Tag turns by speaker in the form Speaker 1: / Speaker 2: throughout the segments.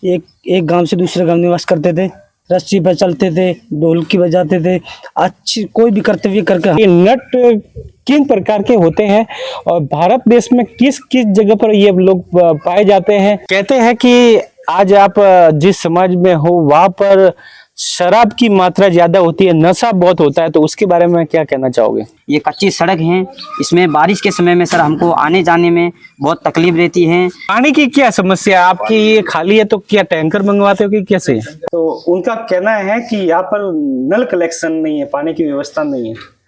Speaker 1: एक एक गांव से दूसरे गांव निवास करते थे, रस्सी पर चलते थे, ढोलकी बजाते थे, अच्छी कोई भी कर्तव्य करके।
Speaker 2: ये नट किन प्रकार के होते हैं और भारत देश में किस किस जगह पर ये लोग पाए जाते हैं? कहते हैं कि आज आप जिस समाज में हो वहां पर शराब की मात्रा ज्यादा होती है, नशा बहुत होता है, तो उसके बारे में क्या कहना चाहोगे?
Speaker 3: ये कच्ची सड़क है, इसमें बारिश के समय में सर हमको आने जाने में बहुत तकलीफ रहती है।
Speaker 2: पानी की क्या समस्या आपकी? ये खाली है तो क्या टैंकर मंगवाते हो कि कैसे? तो उनका कहना है कि यहाँ पर नल कलेक्शन नहीं है, पानी की व्यवस्था नहीं है।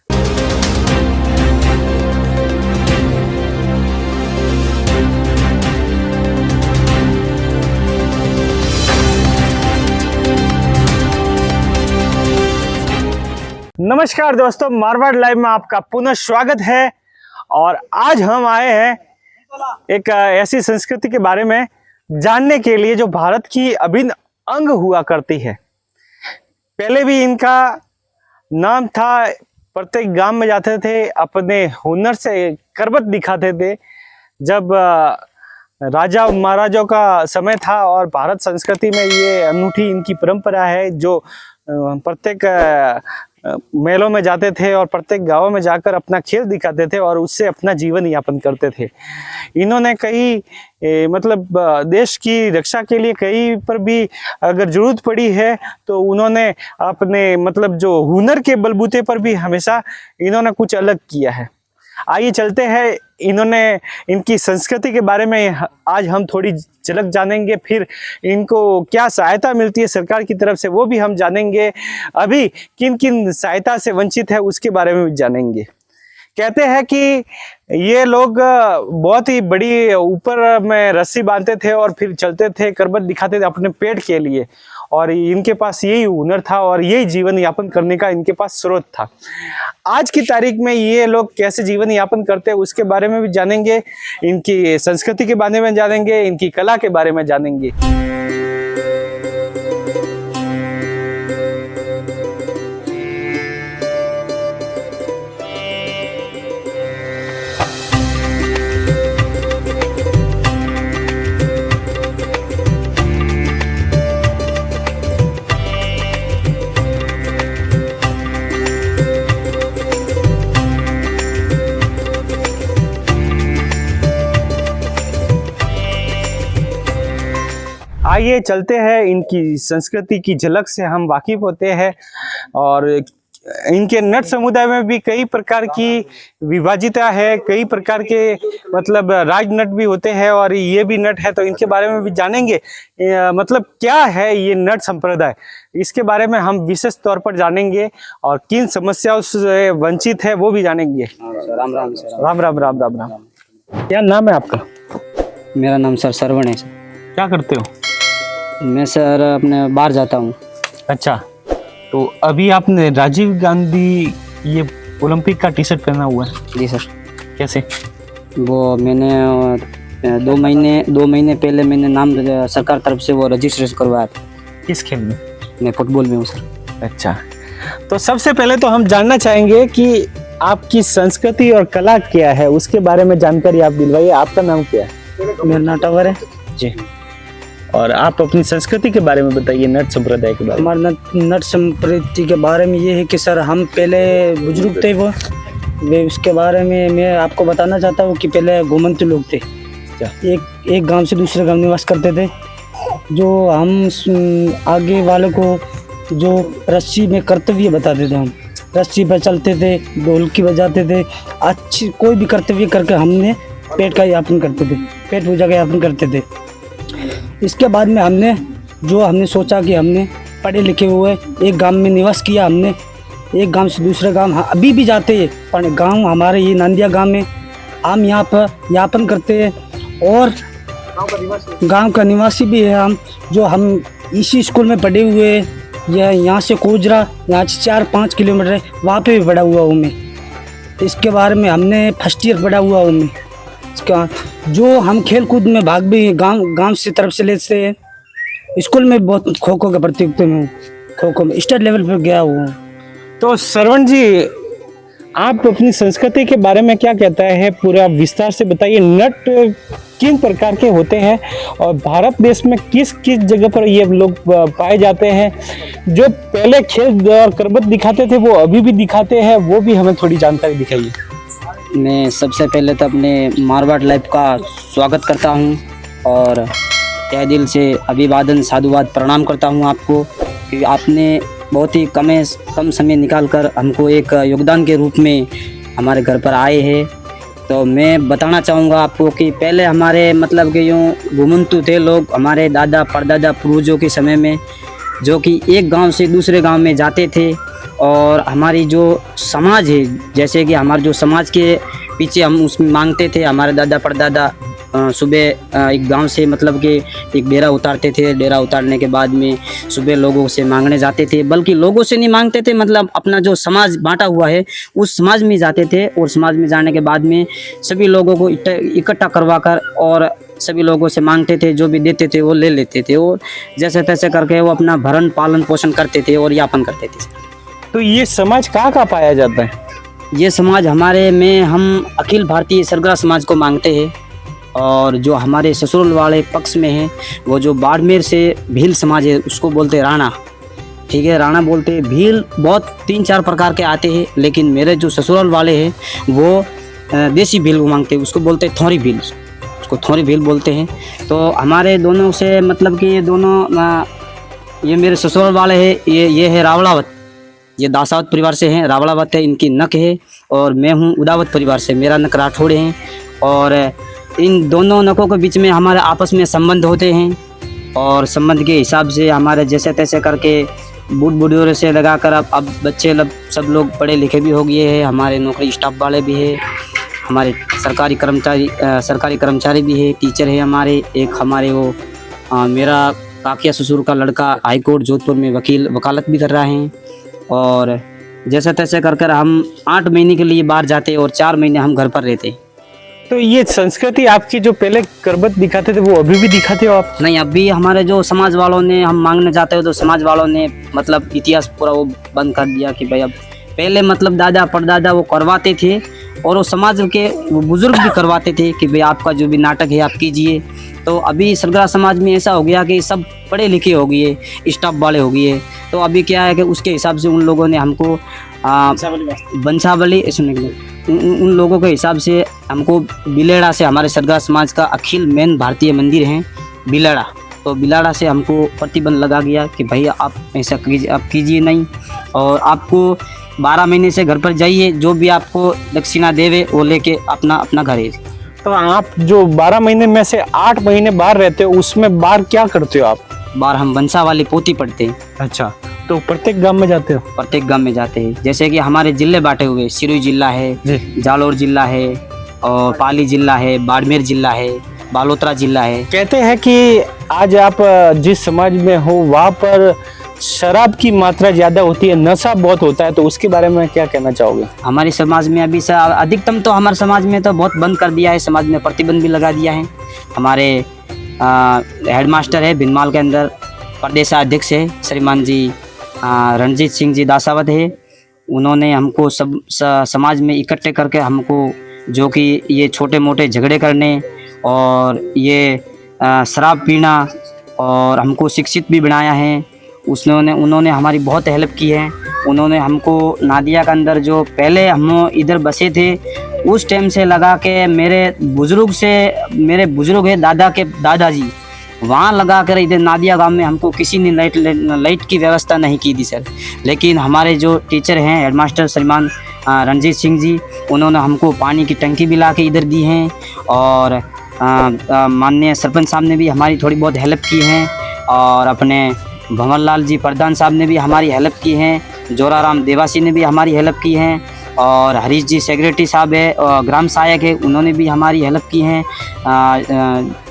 Speaker 2: नमस्कार दोस्तों, मारवाड़ लाइव में आपका पुनः स्वागत है। और आज हम आए हैं एक ऐसी संस्कृति के बारे में जानने के लिए जो भारत की अभिन्न अंग हुआ करती है। पहले भी इनका नाम था, प्रत्येक गांव में जाते थे, अपने हुनर से करवट दिखाते थे। जब राजा महाराजों का समय था और भारत संस्कृति में ये अनूठी इनकी परंपरा है जो प्रत्येक मेलों में जाते थे और प्रत्येक गांव में जाकर अपना खेल दिखाते थे और उससे अपना जीवन यापन करते थे। इन्होंने कई मतलब देश की रक्षा के लिए कहीं पर भी अगर जरूरत पड़ी है तो उन्होंने अपने मतलब जो हुनर के बलबूते पर भी हमेशा इन्होंने कुछ अलग किया है। आइए चलते हैं, इन्होंने इनकी संस्कृति के बारे में आज हम थोड़ी झलक जानेंगे, फिर इनको क्या सहायता मिलती है सरकार की तरफ से वो भी हम जानेंगे, अभी किन किन सहायता से वंचित है उसके बारे में भी जानेंगे। कहते हैं कि ये लोग बहुत ही बड़ी ऊपर में रस्सी बांधते थे और फिर चलते थे, करवट दिखाते थे अपने पेट के लिए, और इनके पास यही हुनर था और यही जीवन यापन करने का इनके पास स्रोत था। आज की तारीख में ये लोग कैसे जीवन यापन करते हैं उसके बारे में भी जानेंगे, इनकी संस्कृति के बारे में जानेंगे, इनकी कला के बारे में जानेंगे। आइए चलते हैं, इनकी संस्कृति की झलक से हम वाकिफ होते हैं। और इनके नट समुदाय में भी कई प्रकार की विभाजिता है, कई प्रकार के मतलब राज नट भी होते हैं और ये भी नट है, तो इनके बारे में भी जानेंगे। मतलब क्या है ये नट संप्रदाय, इसके बारे में हम विशेष तौर पर जानेंगे और किन समस्याओं से वंचित है वो भी जानेंगे।
Speaker 3: राम राम सर।
Speaker 2: राम राम राम राम राम। क्या नाम है आपका?
Speaker 3: मेरा नाम सर सरवण है सर।
Speaker 2: क्या करते हो?
Speaker 3: मैं सर अपने बाहर जाता हूँ।
Speaker 2: अच्छा, तो अभी आपने राजीव गांधी ये ओलंपिक का टी शर्ट पहना हुआ है?
Speaker 3: जी सर।
Speaker 2: कैसे?
Speaker 3: वो मैंने 2 महीने पहले मैंने नाम सरकार तरफ से वो रजिस्ट्रेशन करवाया था।
Speaker 2: किस खेल में?
Speaker 3: मैं फुटबॉल में हूँ सर।
Speaker 2: अच्छा, तो सबसे पहले तो हम जानना चाहेंगे कि आपकी संस्कृति और कला क्या है, उसके बारे में जानकारी आप दिलवाइए। आपका नाम क्या है?
Speaker 1: मेरा नाम टावर है
Speaker 2: जी। और आप अपनी संस्कृति के बारे में बताइए, नट संप्रदाय के बारे में।
Speaker 1: हमारे नट संस्कृति के बारे में ये है कि सर हम पहले बुजुर्ग थे वे उसके बारे में मैं आपको बताना चाहता हूँ कि पहले घुमंतु लोग थे। एक गांव से दूसरे गांव निवास करते थे। जो हम आगे वालों को जो रस्सी में कर्तव्य बताते थे, हम रस्सी पर चलते थे, ढोलकी बजाते थे, अच्छी कोई भी कर्तव्य करके हमने पेट का यापन करते थे, पेट पूजा का यापन करते थे। इसके बाद में हमने सोचा कि हमने पढ़े लिखे हुए एक गांव में निवास किया। हमने एक गांव से दूसरे गांव अभी भी जाते हैं, पर गांव हमारे ये नांदिया गांव में हम यहाँ पर यापन करते हैं और गांव का निवासी भी है हम इसी स्कूल में पढ़े हुए हैं। यह यहाँ से कोजरा, यहाँ से 4-5 किलोमीटर है, वहाँ पे भी पढ़ा हुआ हूँ मैं। इसके बारे में हमने फर्स्ट ईयर पढ़ा हुआ हूँ मैं। इसका जो हम खेल कूद में भाग भी गांव से तरफ से लेते हैं। स्कूल में बहुत खो खो के प्रतियोगिता में हूँ, खो खो में स्टेट लेवल पर गया हुआ हूँ।
Speaker 2: तो सरवण जी, आप अपनी संस्कृति के बारे में क्या कहता है, पूरा विस्तार से बताइए। नट किन प्रकार के होते हैं और भारत देश में किस किस जगह पर ये लोग पाए जाते हैं। जो पहले खेल और करबत दिखाते थे वो अभी भी दिखाते हैं, वो भी हमें थोड़ी जानकारी दिखाइए।
Speaker 3: मैं सबसे पहले तो अपने मारवाड़ लाइव का स्वागत करता हूं और तहे दिल से अभिवादन साधुवाद प्रणाम करता हूं आपको कि आपने बहुत ही कम समय निकालकर हमको एक योगदान के रूप में हमारे घर पर आए हैं। तो मैं बताना चाहूँगा आपको कि पहले हमारे मतलब कि यूँ घुमंतु थे लोग, हमारे दादा परदादा पूर्वजों के समय में, जो कि एक गांव से दूसरे गांव में जाते थे। और हमारी जो समाज है, जैसे कि हमारे जो समाज के पीछे हम उसमें मांगते थे, हमारे दादा परदादा सुबह एक गांव से मतलब कि एक डेरा उतारते थे। डेरा उतारने के बाद में सुबह लोगों से मांगने जाते थे, बल्कि लोगों से नहीं मांगते थे, मतलब अपना जो समाज बांटा हुआ है उस समाज में जाते थे। और समाज में जाने के बाद में सभी लोगों को इकट्ठा करवा कर और सभी लोगों से मांगते थे, जो भी देते थे वो ले लेते थे और जैसे तैसे करके वो अपना भरण पालन पोषण करते थे और यापन करते थे।
Speaker 2: तो ये समाज कहाँ पाया जाता है?
Speaker 3: ये समाज हमारे में हम अखिल भारतीय सरगरा समाज को मांगते हैं। और जो हमारे ससुराल वाले पक्ष में है वो जो बाड़मेर से भील समाज है उसको बोलते हैं राणा। ठीक है, राणा बोलते हैं। भील बहुत 3-4 प्रकार के आते हैं, लेकिन मेरे जो ससुराल वाले हैं वो देसी भील को मांगते हैं, उसको बोलते हैं थोरी भील, उसको थोरी भील बोलते हैं। तो हमारे दोनों से मतलब कि ये दोनों ये मेरे ससुराल वाले हैं, ये है रावलावत, ये दासावत परिवार से हैं। रावलावत है इनकी नक है और मैं हूँ उदावत परिवार से, मेरा नक राठौड़ है। और इन दोनों नकों के बीच में हमारे आपस में संबंध होते हैं और संबंध के हिसाब से हमारे जैसे तैसे करके बूढ़ बूढ़ियों से लगाकर अब बच्चे सब लोग पढ़े लिखे भी हो गए हैं, हमारे नौकरी स्टाफ वाले भी है, हमारे सरकारी कर्मचारी भी है, टीचर है हमारे। एक हमारे वो मेरा काकिया ससुर का लड़का हाई कोर्ट जोधपुर में वकालत भी कर रहा है। और जैसे तैसे कर हम 8 महीने के लिए बाहर जाते और 4 महीने हम घर पर रहते।
Speaker 2: तो ये संस्कृति आपकी जो पहले करबत दिखाते थे वो अभी भी दिखाते हो आप?
Speaker 3: नहीं, अभी हमारे जो समाज वालों ने, हम मांगने जाते हो तो समाज वालों ने मतलब इतिहास पूरा वो बंद कर दिया कि भाई अब पहले मतलब दादा परदादा वो करवाते थे और वो समाज के वो बुजुर्ग भी करवाते थे कि भाई आपका जो भी नाटक है आप कीजिए। तो अभी सरगरा समाज में ऐसा हो गया कि सब पढ़े लिखे हो गए, स्टाफ वाले हो गए। तो अभी क्या है कि उसके हिसाब से उन लोगों ने हमको बंसावली सुनने के लिए उन लोगों के हिसाब से हमको बिलेड़ा से, हमारे सरगरा समाज का अखिल मेन भारतीय मंदिर है बिलेड़ा, तो बिलेड़ा से हमको प्रतिबंध लगा गया कि भाई आप ऐसा कीजिए नहीं और आपको 12 महीने से घर पर जाइए, जो भी आपको दक्षिणा देवे वो लेके अपना घर है।
Speaker 2: तो आप जो 12 महीने में से 8 महीने बाहर रहते हो, उसमें बाहर क्या करते हो आप?
Speaker 3: बाहर हम बंसा वाली पोती पढ़ते हैं।
Speaker 2: अच्छा, तो प्रत्येक गांव में जाते हो?
Speaker 3: प्रत्येक गांव में जाते हैं। जैसे कि हमारे जिले बांटे हुए, सिरोही जिला है, जालोर जिला है और पाली जिला है, बाड़मेर जिला है, बालोतरा जिला है।
Speaker 2: कहते हैं कि आज आप जिस समाज में हो वहाँ पर शराब की मात्रा ज्यादा होती है, नशा बहुत होता है, तो उसके बारे में क्या कहना चाहोगे?
Speaker 3: हमारे समाज में अभी अधिकतम तो हमारे समाज में तो बहुत बंद कर दिया है, समाज में प्रतिबंध भी लगा दिया है। हमारे हेडमास्टर है भिनमाल के अंदर, प्रदेशाध्यक्ष है श्रीमान जी रणजीत सिंह जी दासावत है। उन्होंने हमको सब समाज में इकट्ठे करके हमको जो कि ये छोटे मोटे झगड़े करने और ये शराब पीना और हमको शिक्षित भी बनाया है। उन्होंने हमारी बहुत हेल्प की है। उन्होंने हमको नादिया के अंदर जो पहले हम इधर बसे थे उस टाइम से लगा के मेरे बुजुर्ग है दादा के दादाजी, वहाँ लगा कर इधर नादिया गांव में हमको किसी ने लाइट की व्यवस्था नहीं की थी सर। लेकिन हमारे जो टीचर हैं हेडमास्टर श्रीमान रणजीत सिंह जी, उन्होंने हमको पानी की टंकी भी ला के इधर दी हैं और माननीय सरपंच साहब ने भी हमारी थोड़ी बहुत हेल्प की है और अपने भंवरलाल जी प्रधान साहब ने भी हमारी हेल्प की है, जोराराम देवासी ने भी हमारी हेल्प की है और हरीश जी सेक्रेटरी साहब है और ग्राम सहायक है, उन्होंने भी हमारी हेल्प की है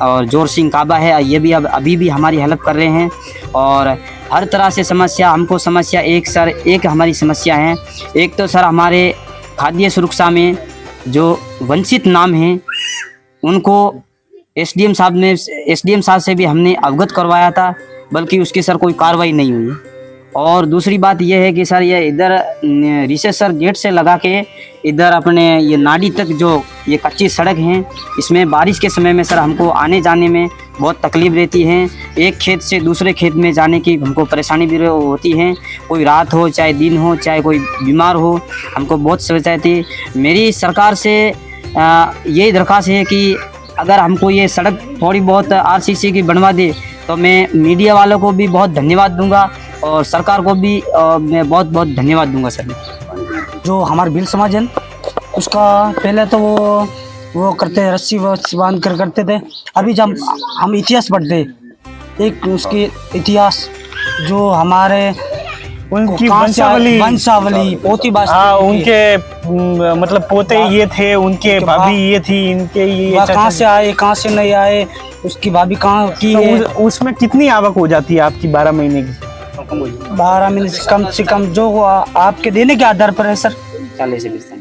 Speaker 3: और जोर सिंह काबा है, ये भी अभी भी हमारी हेल्प कर रहे हैं। और हर तरह से समस्या एक हमारी समस्या है। एक तो सर हमारे खाद्य सुरक्षा में जो वंचित नाम हैं उनको एसडीएम साहब से भी हमने अवगत करवाया था, बल्कि उसकी सर कोई कार्रवाई नहीं हुई। और दूसरी बात ये है कि सर ये इधर रिसेसर गेट से लगा के इधर अपने ये नाडी तक जो ये कच्ची सड़क है, इसमें बारिश के समय में सर हमको आने जाने में बहुत तकलीफ रहती है। एक खेत से दूसरे खेत में जाने की हमको परेशानी भी होती है। कोई रात हो चाहे दिन हो, चाहे कोई बीमार हो, हमको बहुत समस्या आती है। मेरी सरकार से यही दरख्वास्त है कि अगर हमको ये सड़क थोड़ी बहुत आरसीसी की बनवा दे तो मैं मीडिया वालों को भी बहुत धन्यवाद दूंगा और सरकार को भी मैं बहुत बहुत धन्यवाद दूंगा सर।
Speaker 1: जो हमारे भील समाज है उसका पहले तो वो करते रस्सी बांध कर करते थे। अभी जब हम इतिहास पढ़ते, एक उसकी इतिहास जो हमारे
Speaker 2: उनकी
Speaker 1: वंशावली पोती बात,
Speaker 2: हाँ, उनके मतलब पोते ये थे, उनके भाभी ये थी, इनके ये
Speaker 1: कहाँ से आए कहाँ से नहीं आए, उसकी भाभी कहाँ की है।
Speaker 2: उसमें कितनी आवक हो जाती है आपकी 12 महीने की?
Speaker 1: 12 महीने से कम जो आपके देने के आधार पर है सर।
Speaker 3: 40 से 20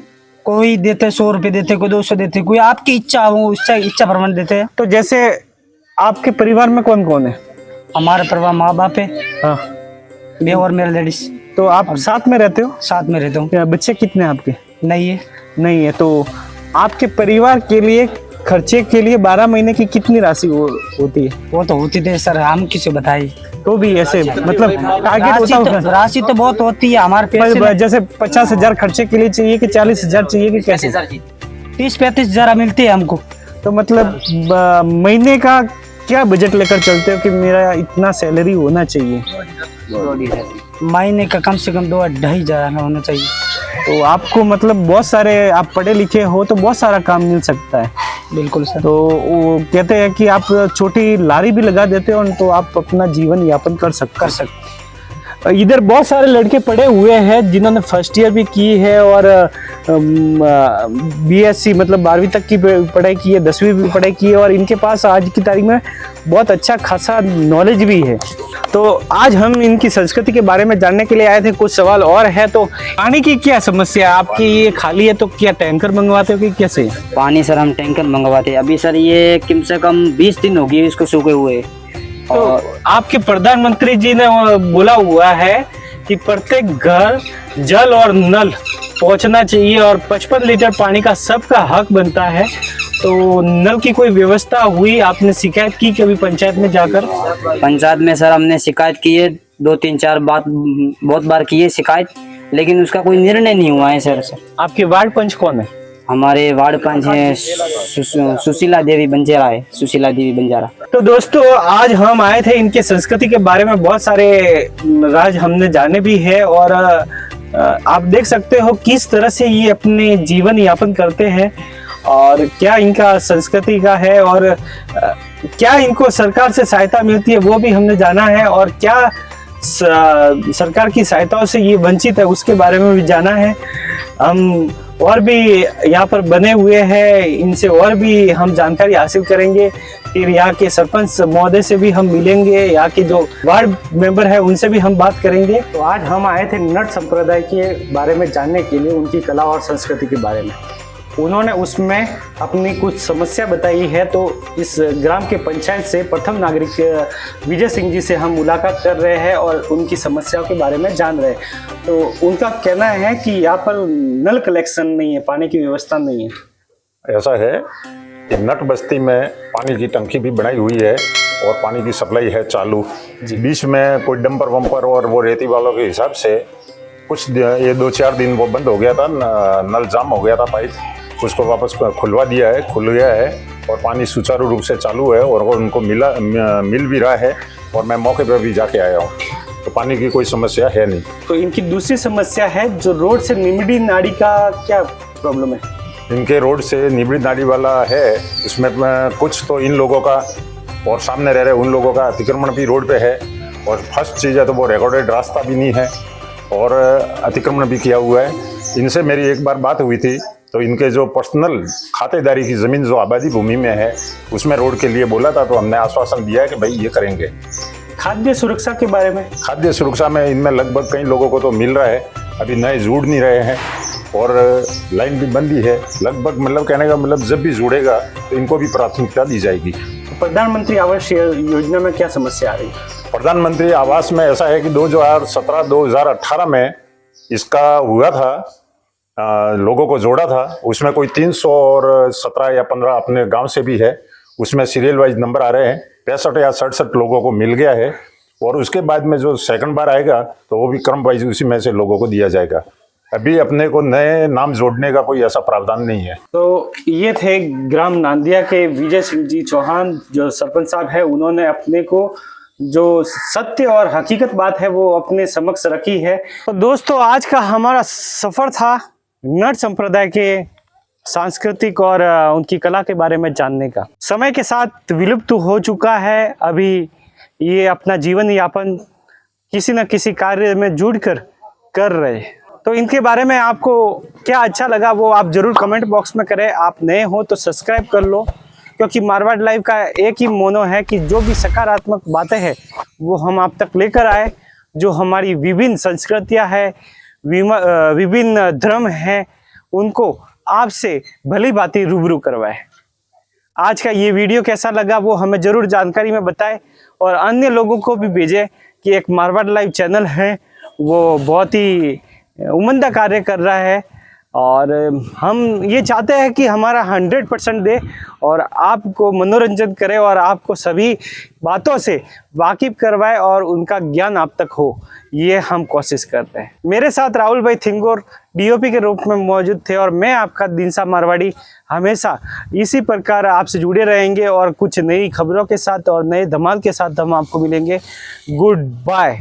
Speaker 1: कोई देते 100 रुपये देते, कोई 200 देते, कोई आपकी इच्छा हो इच्छा प्रमाण देते हैं।
Speaker 2: तो जैसे आपके परिवार में कौन कौन है?
Speaker 1: हमारे परिवार माँ बाप है,
Speaker 2: हाँ,
Speaker 1: मैं और मेरा लेडीज।
Speaker 2: तो आप साथ में रहते हो?
Speaker 1: साथ में रहता हूँ।
Speaker 2: क्या बच्चे कितने हैं आपके?
Speaker 1: नहीं है।
Speaker 2: तो आपके परिवार के लिए खर्चे के लिए 12 महीने की कितनी राशि होती है?
Speaker 1: वो तो होती थे सर, हम किसे बताए।
Speaker 2: तो भी ऐसे मतलब टारगेट होता होगा?
Speaker 1: राशि तो बहुत होती है हमारे पैसे।
Speaker 2: जैसे 50,000 खर्चे के लिए चाहिए कि 40,000 चाहिए कि कैसे?
Speaker 1: 30-35 हजार मिलती है हमको।
Speaker 2: तो मतलब महीने का क्या बजट लेकर चलते हो कि मेरा इतना सैलरी होना चाहिए?
Speaker 1: महीने का कम से कम 2-2.5 हजार होना चाहिए।
Speaker 2: तो आपको मतलब बहुत सारे, आप पढ़े लिखे हो तो बहुत सारा काम मिल सकता है।
Speaker 1: बिल्कुल सर।
Speaker 2: तो वो कहते हैं कि आप छोटी लारी भी लगा देते हो तो आप अपना जीवन यापन कर सकते। इधर बहुत सारे लड़के पढ़े हुए हैं जिन्होंने फर्स्ट ईयर भी की है और बीएससी मतलब 12वीं तक की पढ़ाई की है, 10वीं भी पढ़ाई की है और इनके पास आज की तारीख में बहुत अच्छा खासा नॉलेज भी है। तो आज हम इनकी संस्कृति के बारे में जानने के लिए आए थे। कुछ सवाल और है। तो पानी की क्या समस्या है आपकी? ये खाली है तो क्या टैंकर मंगवाते हो कि कैसे?
Speaker 3: पानी सर हम टैंकर मंगवाते हैं। अभी सर ये कम से कम 20 दिन हो गए इसको सूखे हुए।
Speaker 2: तो आपके प्रधानमंत्री जी ने बोला हुआ है कि प्रत्येक घर जल और नल पहुंचना चाहिए और 55 लीटर पानी का सबका हक बनता है। तो नल की कोई व्यवस्था हुई? आपने शिकायत की कभी पंचायत में जाकर?
Speaker 3: पंचायत में सर हमने शिकायत की है, 2-3-4 बात बहुत बार की है शिकायत, लेकिन उसका कोई निर्णय नहीं हुआ है सर।
Speaker 2: आपके वार्ड पंच कौन है?
Speaker 3: हमारे वार्ड पंच है सुशीला देवी बंजारा।
Speaker 2: तो दोस्तों आज हम आए थे, इनके संस्कृति के बारे में बहुत सारे राज हमने जाने भी है और आप देख सकते हो किस तरह से ये अपने जीवन यापन करते हैं और क्या इनका संस्कृति का है और क्या इनको सरकार से सहायता मिलती है वो भी हमने जाना है और क्या सरकार की सहायताओं से ये वंचित है उसके बारे में भी जाना है। हम और भी यहाँ पर बने हुए हैं, इनसे और भी हम जानकारी हासिल करेंगे। फिर यहाँ के सरपंच महोदय से भी हम मिलेंगे, यहाँ के जो वार्ड मेंबर है उनसे भी हम बात करेंगे। तो आज हम आए थे नट संप्रदाय के बारे में जानने के लिए, उनकी कला और संस्कृति के बारे में। उन्होंने उसमें अपनी कुछ समस्या बताई है। तो इस ग्राम के पंचायत से प्रथम नागरिक विजय सिंह जी से हम मुलाकात कर रहे हैं और उनकी समस्याओं के बारे में जान रहे हैं। तो उनका कहना है कि यहाँ पर नल कलेक्शन नहीं है, पानी की व्यवस्था नहीं है।
Speaker 4: ऐसा है कि नट बस्ती में पानी की टंकी भी बनाई हुई है और पानी की सप्लाई है चालू। बीच में कोई डंपर वंपर और वो रेती वालों के हिसाब से कुछ ये 2-4 दिन वो बंद हो गया था, नल जाम हो गया था, पाइप उसको वापस खुलवा दिया है, खुल गया है और पानी सुचारू रूप से चालू है और वो उनको मिल भी रहा है और मैं मौके पर भी जाके आया हूँ। तो पानी की कोई समस्या है नहीं।
Speaker 2: तो इनकी दूसरी समस्या है जो रोड से निमड़ी नाड़ी का क्या प्रॉब्लम है?
Speaker 4: इनके रोड से निबड़ी नाड़ी वाला है, इसमें कुछ तो इन लोगों का और सामने रह रहे उन लोगों का अतिक्रमण भी रोड पे है और फर्स्ट चीज़ है तो वो रिकॉर्डेड रास्ता भी नहीं है और अतिक्रमण भी किया हुआ है। इनसे मेरी एक बार बात हुई थी तो इनके जो पर्सनल खातेदारी की ज़मीन जो आबादी भूमि में है उसमें रोड के लिए बोला था, तो हमने आश्वासन दिया है कि भाई ये करेंगे।
Speaker 2: खाद्य सुरक्षा के बारे में? खाद्य
Speaker 4: सुरक्षा में इनमें लगभग कई लोगों को तो मिल रहा है, अभी नए जुड़ नहीं रहे हैं और लाइन भी बंदी है लगभग। मतलब कहने का मतलब जब भी जुड़ेगा तो इनको भी प्राथमिकता दी जाएगी।
Speaker 2: प्रधानमंत्री आवास योजना में क्या समस्या आ रही है?
Speaker 4: प्रधानमंत्री आवास में ऐसा है कि 2017-2018 में इसका हुआ था, लोगों को जोड़ा था। उसमें कोई 317 या 15 अपने गांव से भी है, उसमें सीरियल वाइज नंबर आ रहे हैं। 65 या 67 लोगों को मिल गया है और उसके बाद में जो सेकंड बार आएगा तो वो भी क्रम वाइज उसी में से लोगों को दिया जाएगा। अभी अपने को नए नाम जोड़ने का कोई ऐसा प्रावधान नहीं है।
Speaker 2: तो ये थे ग्राम नांदिया के विजय सिंह जी चौहान जो सरपंच साहब है। उन्होंने अपने को जो सत्य और हकीकत बात है वो अपने समक्ष रखी है। तो दोस्तों आज का हमारा सफर था नट संप्रदाय के सांस्कृतिक और उनकी कला के बारे में जानने का। समय के साथ विलुप्त हो चुका है। अभी ये अपना जीवन यापन किसी न किसी कार्य में जुड़कर कर रहे हैं। तो इनके बारे में आपको क्या अच्छा लगा वो आप जरूर कमेंट बॉक्स में करें। आप नए हो तो सब्सक्राइब कर लो, क्योंकि मारवाड़ लाइव का एक ही मोनो है कि जो भी सकारात्मक बातें हैं वो हम आप तक लेकर आए। जो हमारी विभिन्न संस्कृतियां हैं, विभिन्न धर्म हैं, उनको आपसे भली भांति रूबरू करवाए। आज का ये वीडियो कैसा लगा वो हमें जरूर जानकारी में बताएं और अन्य लोगों को भी भेजें कि एक मारवाड़ लाइव चैनल है वो बहुत ही उम्दा कार्य कर रहा है और हम ये चाहते हैं कि हमारा 100% दे और आपको मनोरंजन करे और आपको सभी बातों से वाकिफ करवाए और उनका ज्ञान आप तक हो, ये हम कोशिश करते हैं। मेरे साथ राहुल भाई थिंगोर डीओपी के रूप में मौजूद थे और मैं आपका दिनसा मारवाड़ी हमेशा इसी प्रकार आपसे जुड़े रहेंगे और कुछ नई खबरों के साथ और नए धमाल के साथ हम आपको मिलेंगे। Good bye.